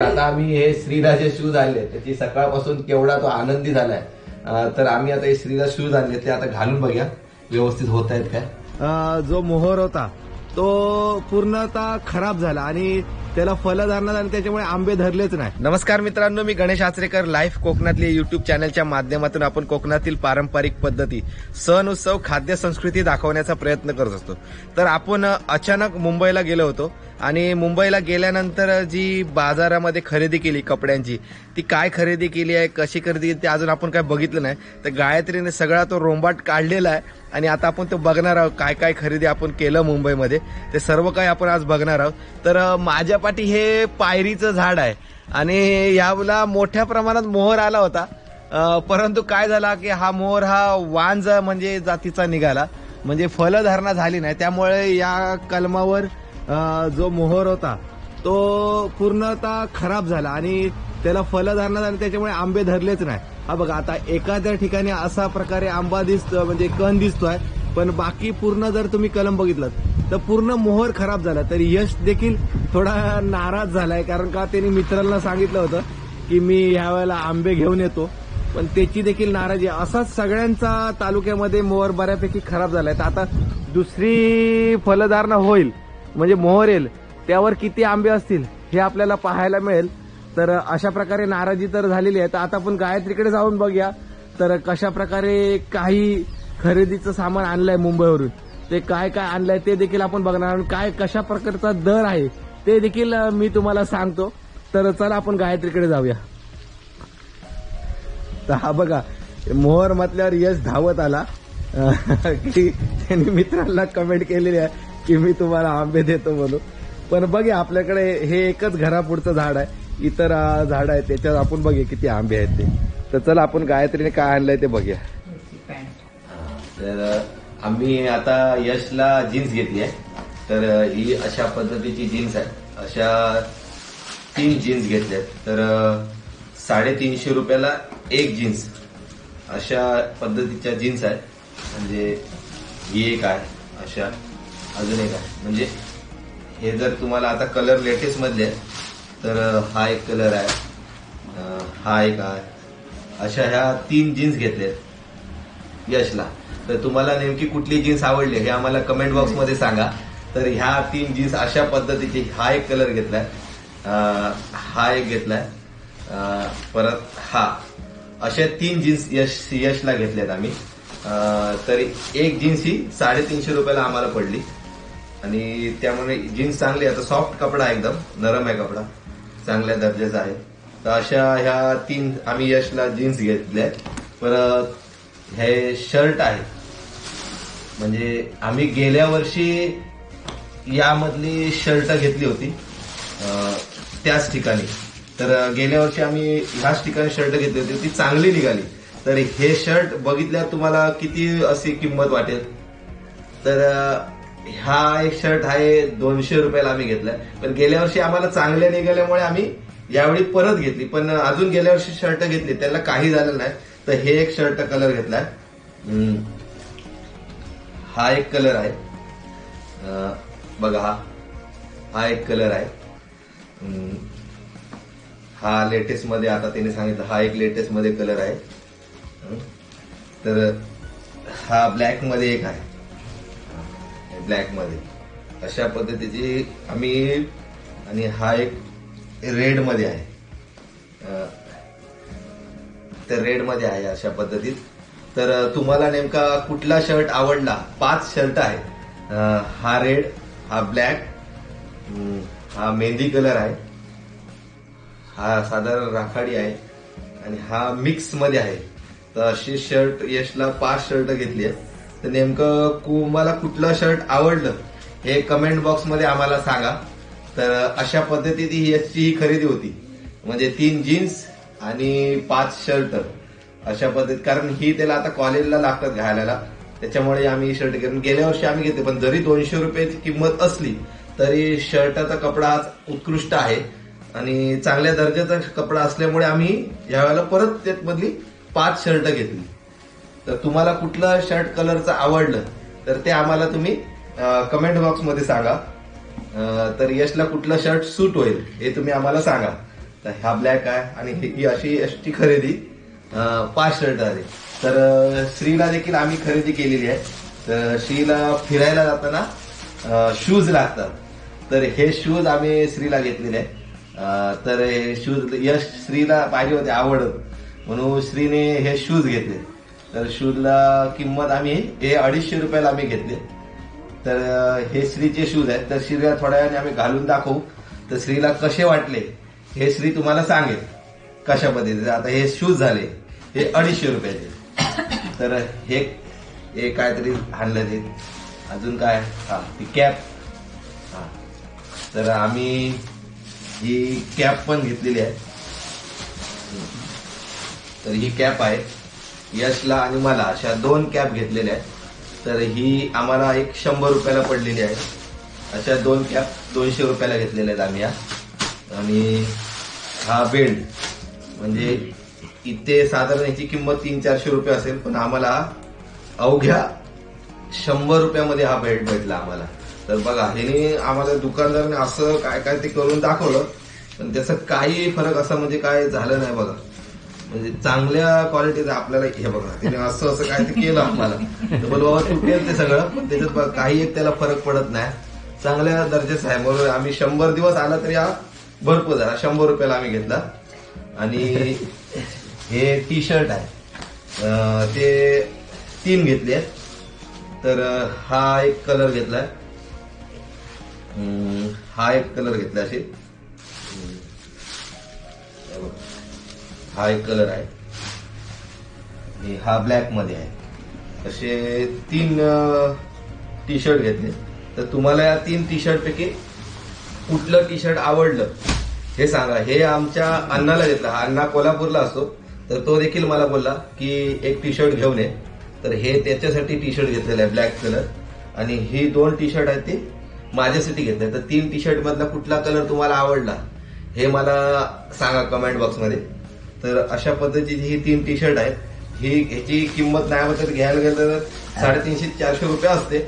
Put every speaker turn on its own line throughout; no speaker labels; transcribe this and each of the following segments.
आता आम्ही हे श्रीराजे शूज आणले, त्याची सकाळपासून केवढा तो आनंदी झालाय. तर आम्ही आता हे श्रीराज शूज आणले, ते आता घालून बघूया व्यवस्थित होत आहेत काय.
जो मोहर होता तो पूर्णतः खराब झाला आणि त्याला फलं धरणार आणि त्याच्यामुळे आंबे धरलेच नाही. नमस्कार मित्रांनो, मी गणेश आचरेकर. लाईव्ह कोकणातली युट्यूब चॅनलच्या माध्यमातून आपण कोकणातील पारंपरिक पद्धती, सण उत्सव, खाद्य संस्कृती दाखवण्याचा प्रयत्न करत असतो. तर आपण अचानक मुंबईला गेलो होतो आणि मुंबईला गेल्यानंतर जी बाजारामध्ये खरेदी केली कपड्यांची, ती काय खरेदी केली आहे, कशी खरेदी केली ते अजून आपण काय बघितलं नाही. तर गायत्रीने सगळा तो रोंबाट काढलेला आहे आणि आता आपण तो बघणार आहोत, काय काय खरेदी आपण केलं मुंबईमध्ये ते सर्व काही आपण आज बघणार आहोत. तर माझ्या पाठी हे पायरीचं झाड आहे आणि याला मोठ्या प्रमाणात मोहर आला होता. परंतु काय झाला की हा मोहर हा वांज म्हणजे जातीचा निघाला, म्हणजे फलधारणा झाली नाही. त्यामुळे या कलमावर जो मोहर होता तो पूर्णतः खराब झाला आणि त्याला फलधारणा झाली, त्याच्यामुळे आंबे धरलेच नाही. हा बघा, आता एखाद्या ठिकाणी असा प्रकारे आंबा दिसतो, म्हणजे कण दिसतोय, पण बाकी पूर्ण जर तुम्ही कलम बघितलं तर पूर्ण मोहर खराब झाला. तर यश देखील थोडा नाराज झालाय, कारण का त्यांनी मित्रांना सांगितलं होतं की मी ह्या वेळेला आंबे घेऊन येतो, पण त्याची देखील नाराजी. असाच सगळ्यांचा तालुक्यामध्ये मोहर बऱ्यापैकी खराब झालाय. तर आता दुसरी फलधारणा होईल म्हणजे मोहर येईल, त्यावर किती आंबे असतील हे आपल्याला पाहायला मिळेल. तर अशा प्रकारे नाराजी तर झालेली आहे. तर आता आपण गायत्रीकडे जाऊन बघूया तर कशा प्रकारे काही खरेदीचं सामान आणलंय मुंबईवरून, ते काय काय आणलंय ते देखील आपण बघणार आणि काय कशा प्रकारचा दर आहे ते देखील मी तुम्हाला सांगतो. तर चला आपण गायत्रीकडे जाऊया. तर हा बघा, मोहर म्हटल्यावर यश धावत आला की त्यांनी मित्रांना कमेंट केलेली आहे की मी तुम्हाला आंबे देतो म्हणून. पण बघा, आपल्याकडे हे एकच घरापुढचं झाड आहे, इतर झाड आहे त्याच्यात आपण बघूया किती आंबे आहेत ते. तर चला आपण गायत्रीने काय आणलंय ते बघूया.
तर आम्ही आता यशला जीन्स घेतली आहे. तर ही अशा पद्धतीची जीन्स आहे. अशा 3 जीन्स घेतल्यात. तर 350 रुपयाला एक जीन्स, अशा पद्धतीच्या जीन्स आहे. म्हणजे ही एक आहे, अशा अजून एक आहे. म्हणजे हे जर तुम्हाला आता कलर लेटेस्ट मधले आहे तर हा एक कलर आहे, हा एक आहे. अशा ह्या 3 जीन्स घेतल्यात यशला. तर तुम्हाला नेमकी कुठली जीन्स आवडली हे आम्हाला कमेंट बॉक्स मध्ये सांगा. तर ह्या 3 जीन्स अशा पद्धतीची, हा एक कलर घेतलाय, हा एक घेतलाय, परत हा, अशा 3 जीन्स यशला घेतल्यात आम्ही. तर एक जीन्स ही 350 रुपयाला आम्हाला पडली आणि त्यामुळे जीन्स चांगली आहे. आता सॉफ्ट कपडा आहे, एकदम नरम आहे कपडा, चांगल्या दर्जाचा आहे. तर अशा ह्या 3 आम्ही यशला जीन्स घेतल्या. परत हे शर्ट आहे, म्हणजे आम्ही गेल्या वर्षी यामधली शर्ट घेतली होती त्याच ठिकाणी. तर गेल्या वर्षी आम्ही ह्याच ठिकाणी शर्ट घेतली होती, ती चांगली निघाली. तर हे शर्ट बघितल्यावर तुम्हाला किती अशी किंमत वाटेल. तर हा एक शर्ट आहे 200 रुपयाला आम्ही घेतलाय. पण गेल्या वर्षी आम्हाला चांगले निघाल्यामुळे आम्ही यावेळी परत घेतली. पण अजून गेल्या वर्षी शर्ट घेतली, त्याला काही झालं नाही. तर हे एक शर्ट कलर घेतलाय, हा एक कलर आहे बघा, हा एक कलर आहे. हा लेटेस्ट मध्ये, आता त्याने सांगितलं हा एक लेटेस्ट मध्ये कलर आहे. तर हा ब्लॅक मध्ये एक आहे, ब्लॅक मध्ये अशा पद्धतीची आम्ही. आणि हा एक रेड मध्ये आहे, तर रेड मध्ये आहे अशा पद्धतीत. तर तुम्हाला नेमका कुठला शर्ट आवडला, 5 शर्ट आहे. हा रेड, हा ब्लॅक, हा मेहंदी कलर आहे, हा साधारण राखाडी आहे आणि हा मिक्स मध्ये आहे. तर अशी शर्ट यशला 5 शर्ट घेतली आहे. तर नेमकं तुम्हाला कुठलं शर्ट आवडलं हे कमेंट बॉक्स मध्ये आम्हाला सांगा. तर अशा पद्धतीची यशची ही खरेदी होती, म्हणजे 3 जीन्स आणि 5 शर्ट अशा पद्धतीत. कारण ही त्याला आता कॉलेजला लागतात घालायला, त्याच्यामुळे आम्ही शर्ट घेऊन. गेल्या वर्षी आम्ही घेतले, पण जरी 200 रुपयाची किंमत असली तरी शर्टाचा कपडा उत्कृष्ट आहे आणि चांगल्या दर्जाचा कपडा असल्यामुळे आम्ही यावेळेला परत त्यामधली 5 शर्ट घेतली. तर तुम्हाला कुठलं शर्ट कलरचं आवडलं तर ते आम्हाला तुम्ही कमेंट बॉक्स मध्ये सांगा. तर यशला कुठलं शर्ट सूट होईल हे तुम्ही आम्हाला सांगा. तर हा ब्लॅक आहे आणि ही अशी एसटी खरेदी 5 शर्ट आले. तर श्रीला देखील आम्ही खरेदी केलेली आहे. तर श्रीला फिरायला जाताना शूज लागतात, तर हे शूज आम्ही श्रीला घेतलेले आहे. तर हे शूज यश श्रीला पाहिजे होते, आवडत म्हणून श्रीने हे शूज घेतले. तर शूजला किंमत आम्ही हे 250 रुपयाला आम्ही घेतले. तर हे श्रीचे शूज आहेत. तर श्रीला थोड्या वेळाने आम्ही घालून दाखवू. तर श्रीला कसे वाटले हे श्री तुम्हाला सांगेल कशा पद्धतीचे. आता हे शूज झाले हे 250 रुपयाचे. तर हे काहीतरी आणलं ते अजून काय, हा ती कॅप. हा तर आम्ही ही कॅप पण घेतलेली आहे. तर ही कॅप आहे यशला आणि मला, अशा 2 कॅप घेतलेल्या आहेत. तर ही आम्हाला एक 100 रुपयाला पडलेली आहे. अशा 2 कॅप 200 रुपयाला घेतलेल्या आहेत आम्ही. आणि हा बेल्ट म्हणजे इथे साधारण याची किंमत 300-400 रुपये असेल, पण आम्हाला अवघ्या 100 रुपयामध्ये हा बेल्ट भेटला आम्हाला. तर बघा ह्याने आम्हाला दुकानदाराने असं काय काय ते करून दाखवलं, पण त्याचा काही फरक असा म्हणजे काय झालं नाही बघा. म्हणजे चांगल्या क्वालिटीचं आपल्याला हे बघा त्याने असं काय ते केलं आम्हाला. तर बोल बाबा तू केलं ते सगळं, पण त्याच्यात काही एक त्याला फरक पडत नाही. चांगल्या दर्जाचा आहे. बरोबर आम्ही 100 दिवस आला तरी हा भरपूर झाला. 100 रुपयाला आम्ही घेतला. आणि हे टी शर्ट आहे ते 3 घेतले आहेत. तर हा एक कलर घेतलाय, हा एक कलर घेतला असे, हा एक कलर आहे आणि हा ब्लॅक मध्ये आहे. असे 3 टी शर्ट घेतले. तर तुम्हाला या 3 टी शर्ट पैकी कुठलं टी शर्ट आवडलं हे सांगा. हे आमच्या अण्णाला घेतलं. हा अण्णा कोल्हापूरला असतो. तर तो देखील मला बोलला की एक टी शर्ट घेऊन ये. तर हे त्याच्यासाठी टी शर्ट घेतलेलं आहे ब्लॅक कलर. आणि ही 2 टी शर्ट आहेत ते माझ्यासाठी घेतले. तर 3 टी शर्ट मधला कुठला कलर तुम्हाला आवडला हे मला सांगा कमेंट बॉक्समध्ये. तर अशा पद्धतीची ही 3 टी शर्ट आहेत. ह्याची किंमत नाही तर घ्यायला गेलं तर 350-400 रुपये असते,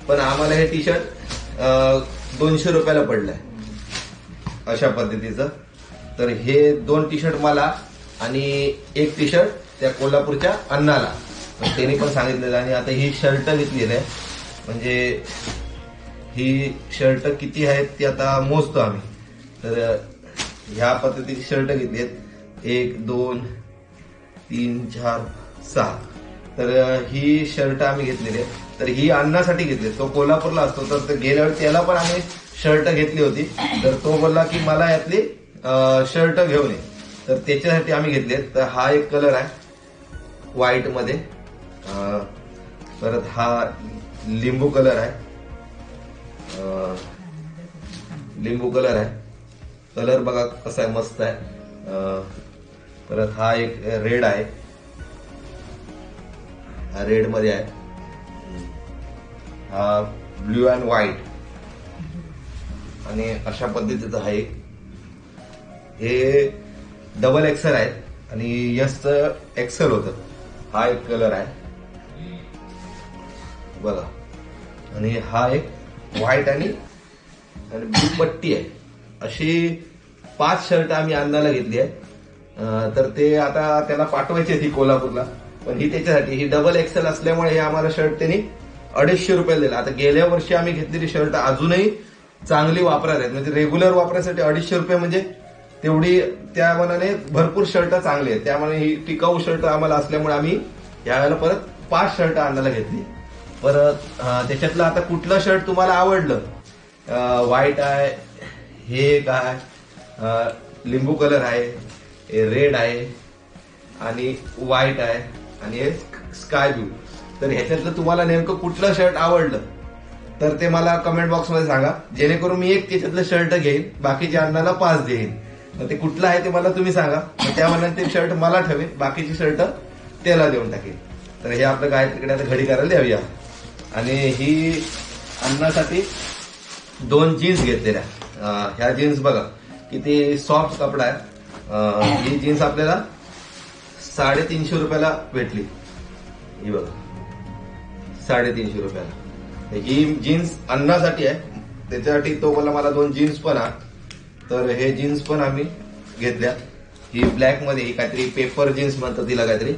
पण आम्हाला हे टी शर्ट 200 रुपयाला पडलंय अशा पद्धतीचं. तर हे 2 टी शर्ट मला आणि एक टी शर्ट त्या कोल्हापूरच्या अण्णाला, त्यांनी पण सांगितलेलं. आणि आता ही शर्ट घेतलेली आहे, म्हणजे ही शर्ट किती आहेत ती आता मोजतो आम्ही. तर ह्या पद्धतीची शर्ट घेतली आहेत 1 2 3 4 6. तर ही शर्ट आम्ही घेतलेली आहे. तर ही अण्णासाठी घेतली. तो कोल्हापूरला असतो. तर गेल्या वेळी त्याला पण आम्ही शर्ट घेतली होती. तर तो बोलला की मला यातली शर्ट घेऊन ये. तर त्याच्यासाठी आम्ही घेतले. तर हा एक कलर आहे व्हाईट मध्ये. परत हा लिंबू कलर आहे. लिंबू कलर आहे. कलर बघा कसा आहे, मस्त आहे. परत हा एक रेड आहे. हा रेड मध्ये आहे. हा ब्ल्यू अँड व्हाईट. आणि अशा पद्धतीचं आहे. हे डबल एक्सेल आहे आणि यसचं एक्सेल होतं. हा एक कलर आहे बघा. आणि हा एक व्हाईट आणि ब्लू पट्टी आहे. अशी 5 शर्ट आम्ही अण्णाला घेतली आहे. तर ते आता त्याला पाठवायचे ती कोल्हापूरला, पण ही त्याच्यासाठी ही डबल एक्सेल असल्यामुळे हे आम्हाला शर्ट त्यांनी 250 रुपयाला दिला. आता गेल्या वर्षी आम्ही घेतलेली शर्ट अजूनही चांगली वापरायला आहेत. म्हणजे रेग्युलर वापरायसाठी 250 रुपये म्हणजे तेवढी त्या मनाने भरपूर शर्ट चांगली आहेत. त्यामुळे ही टिकाऊ शर्ट आम्हाला असल्यामुळे आम्ही यावेळेला परत 5 शर्ट आणायला घेतली. परत त्याच्यातलं आता कुठलं शर्ट तुम्हाला आवडलं? व्हाईट आहे, हे काय लिंबू कलर आहे, रेड आहे आणि व्हाईट आहे आणि हे स्काय ब्लू. तर ह्याच्यातलं तुम्हाला नेमकं कुठलं शर्ट आवडलं तर ते मला कमेंट बॉक्समध्ये सांगा, जेणेकरून मी एक त्याच्यातलं शर्ट घेईन, बाकीच्या अण्णाला 5 देईन. तर ते कुठलं आहे ते मला तुम्ही सांगा. त्या मनाने ते शर्ट मला ठेवेन, बाकीची शर्ट त्याला देऊन टाकेन. तर हे आपलं गायत्रीकडे आता घडी करायला द्याऊया. आणि ही अण्णासाठी 2 जीन्स घेतलेल्या. ह्या जीन्स बघा किती सॉफ्ट कपडा आहे. ही जीन्स आपल्याला 350 रुपयाला भेटली. ही बघा 350 रुपयाला. ही जीन्स अण्णासाठी आहे, त्याच्यासाठी तो बोलला मला 2 जीन्स पण आहे. तर हे जीन्स पण आम्ही घेतल्या. ही ब्लॅक मध्ये ही काहीतरी पेपर जीन्स म्हणतात तिला काहीतरी.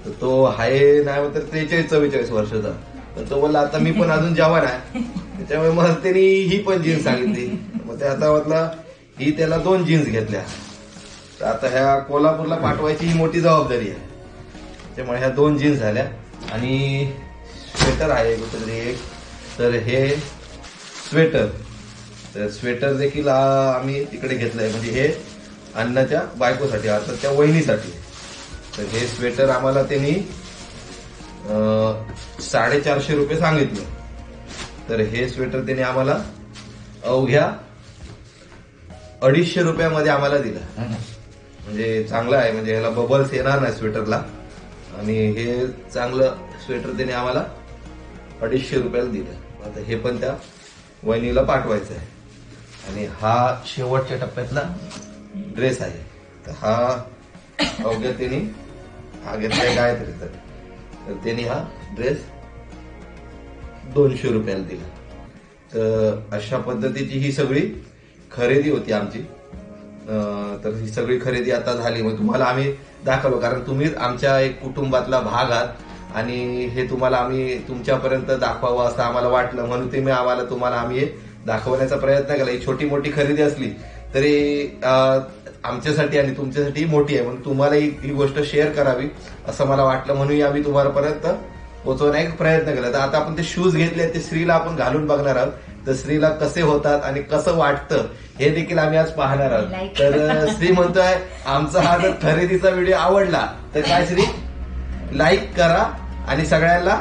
तर तो आहे नाही म्हणतात 43-44 वर्षाचा. तर तो बोलला आता मी पण अजून जवान आहे, त्याच्यामुळे मग त्यांनी ही पण जीन्स सांगितली. मग ते आता म्हटलं ही त्याला 2 जीन्स घेतल्या. तर आता ह्या कोल्हापूरला पाठवायची ही मोठी जबाबदारी आहे, त्यामुळे ह्या 2 जीन्स झाल्या. आणि स्वेटर आहे कुठेतरी एक. तर हे स्वेटर, तर स्वेटर देखील आम्ही तिकडे घेतलंय, म्हणजे हे अण्णाच्या बायकोसाठी, अर्थात त्या वहिनीसाठी. तर हे स्वेटर आम्हाला त्यांनी 450 रुपये सांगितलं. तर हे स्वेटर त्यांनी आम्हाला अवघ्या 250 रुपयामध्ये आम्हाला दिलं. म्हणजे चांगलं आहे, म्हणजे ह्याला बबल्स येणार नाही स्वेटरला. आणि हे चांगलं स्वेटर त्याने आम्हाला 250 रुपयाला दिलं. आता हे पण त्या वहिनीला पाठवायचं आहे. आणि हा शेवटच्या टप्प्यातला ड्रेस आहे. तर हा अवघ्या त्यांनी हा घेतलाय काय तरी, तर त्यांनी हा ड्रेस 200 रुपयाला दिला. तर अशा पद्धतीची ही सगळी खरेदी होती आमची. तर ही सगळी खरेदी आता झाली. मग तुम्हाला आम्ही दाखवलो, कारण तुम्ही आमच्या एक कुटुंबातला भाग आहात आणि हे तुम्हाला आम्ही तुमच्यापर्यंत दाखवावं असं आम्हाला वाटलं, म्हणून ते तुम्हाला आम्ही हे दाखवण्याचा प्रयत्न केला. ही छोटी मोठी खरेदी असली तरी आमच्यासाठी आणि तुमच्यासाठी मोठी आहे, म्हणून तुम्हाला ही गोष्ट शेअर करावी असं मला वाटलं, म्हणून आम्ही तुम्हालापर्यंत पोहोचवण्याचा प्रयत्न केला. तर आता आपण ते शूज घेतले, ते श्रीला आपण घालून बघणार आहोत. तर श्रीला कसे होतात आणि कसं वाटतं हे देखील आम्ही आज पाहणार आहोत. तर श्री म्हणतोय आमचा हा जर खरेदीचा व्हिडिओ आवडला तर काय श्री, लाईक करा आणि सगळ्यांना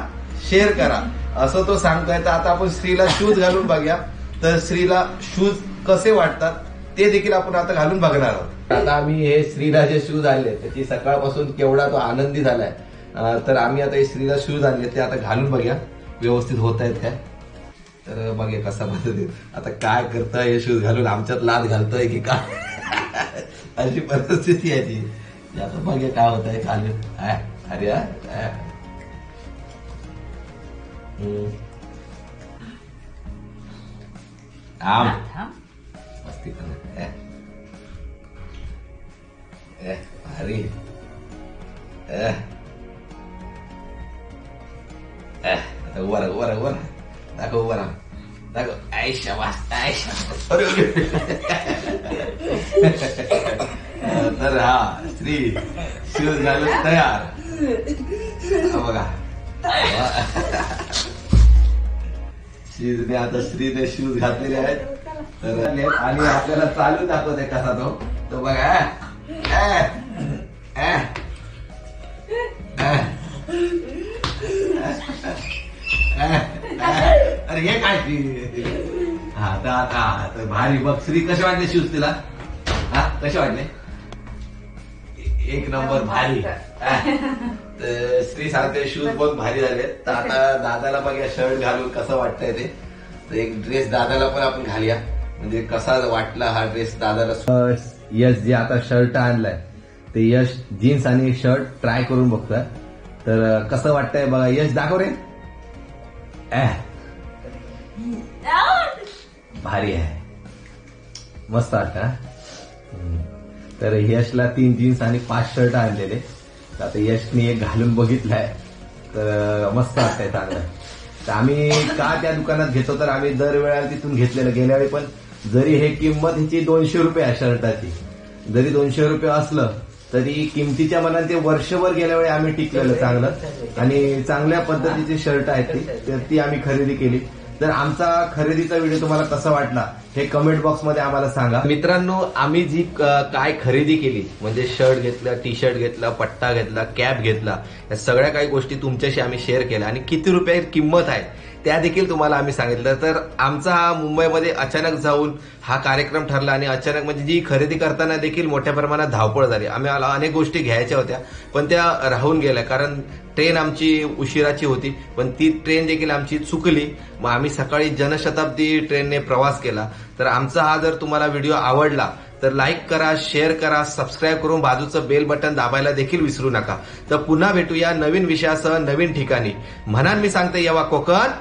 शेअर करा असं तो सांगतोय. तर आता आपण श्रीला शूज घालून बघूया. तर श्रीला शूज कसे वाटतात ते देखील आपण आता घालून बघणार आहोत. आता आम्ही हे श्रीला जे शूज आणले त्याची सकाळपासून केवढा तो आनंदी झालाय. तर आम्ही आता हे श्रीला शूज आणले ते आता घालून बघूया व्यवस्थित होत आहेत काय. तर बघूया कसा पद्धतीत आता काय करतोय हे शूज घालून, आमच्यात लाद घालतोय की काय अशी परिस्थिती आहे ती. आता बघूया काय होत आहे घालून. अरे आम मस्ती भारी. आता वर दाखव, वर दाखव. आयशा वाजता आयशा. तर हा श्री शूज घालून तयार बघा. श्रीने आता श्रीने शूज घातलेले आहेत. तर आणि आपल्याला चालू दाखवते कसा तो बघा. अरे हे काय हा तर भारी बघ. श्री कसे वाटले शूज तिला? हा कसे वाटले? एक नंबर भारी. तर श्री सांगते शूज पण भारी झाले. तर आता दादाला बघा शर्ट घालून कसं वाटतंय ते. तर एक ड्रेस दादाला पण आपण घालूया, म्हणजे कसा वाटला हा ड्रेस दादाला. यश जे आता शर्ट आणलाय ते यश जीन्स आणि शर्ट ट्राय करून बघतोय. तर कसं वाटतंय बघा. यश दाखव रे. भारी आहे, मस्त वाटतं. तर यशला 3 जीन्स आणि 5 शर्ट आणलेले. तर आता यशने एक घालून बघितलाय तर मस्त वाटतंय, चांगलं. तर आम्ही का त्या दुकानात घेतो, तर आम्ही दरवेळेला तिथून घेतलेलं. गेल्या वेळी पण जरी हे किंमत ह्याची 200 रुपये आहे शर्टाची, जरी 200 रुपये असलं तरी किमतीच्या मनात ते वर्षभर गेल्या वेळी आम्ही टिकलेलं चांगलं. आणि चांगल्या पद्धतीची शर्ट आहेत ती आम्ही खरेदी केली. तर आमचा खरेदीचा व्हिडिओ तुम्हाला कसा वाटला हे कमेंट बॉक्स मध्ये आम्हाला सांगा. मित्रांनो, आम्ही जी काय खरेदी केली, म्हणजे शर्ट घेतला, टी शर्ट घेतला, पट्टा घेतला, कॅप घेतला, या सगळ्या काही गोष्टी तुमच्याशी आम्ही शेअर केल्या आणि किती रुपये किंमत आहे त्या देखील तुम्हाला आम्ही सांगितलं. तर आमचा हा मुंबईमध्ये अचानक जाऊन हा कार्यक्रम ठरला आणि अचानक म्हणजे जी खरेदी करताना देखील मोठ्या प्रमाणात धावपळ झाली. आम्हाला अनेक गोष्टी घ्यायच्या होत्या पण त्या राहून गेल्या, कारण ट्रेन आमची उशिराची होती. पण ती ट्रेन देखील आमची चुकली. मग आम्ही सकाळी जनशताब्दी ट्रेनने प्रवास केला. तर आमचा हा जर तुम्हाला व्हिडिओ आवडला तर लाईक करा, शेअर करा, सबस्क्राईब करून बाजूचं बेल बटन दाबायला देखील विसरू नका. तर पुन्हा भेटूया नवीन विषयासह नवीन ठिकाणी. म्हणान मी सांगते, येवा कोकण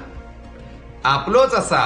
आपलोच असा.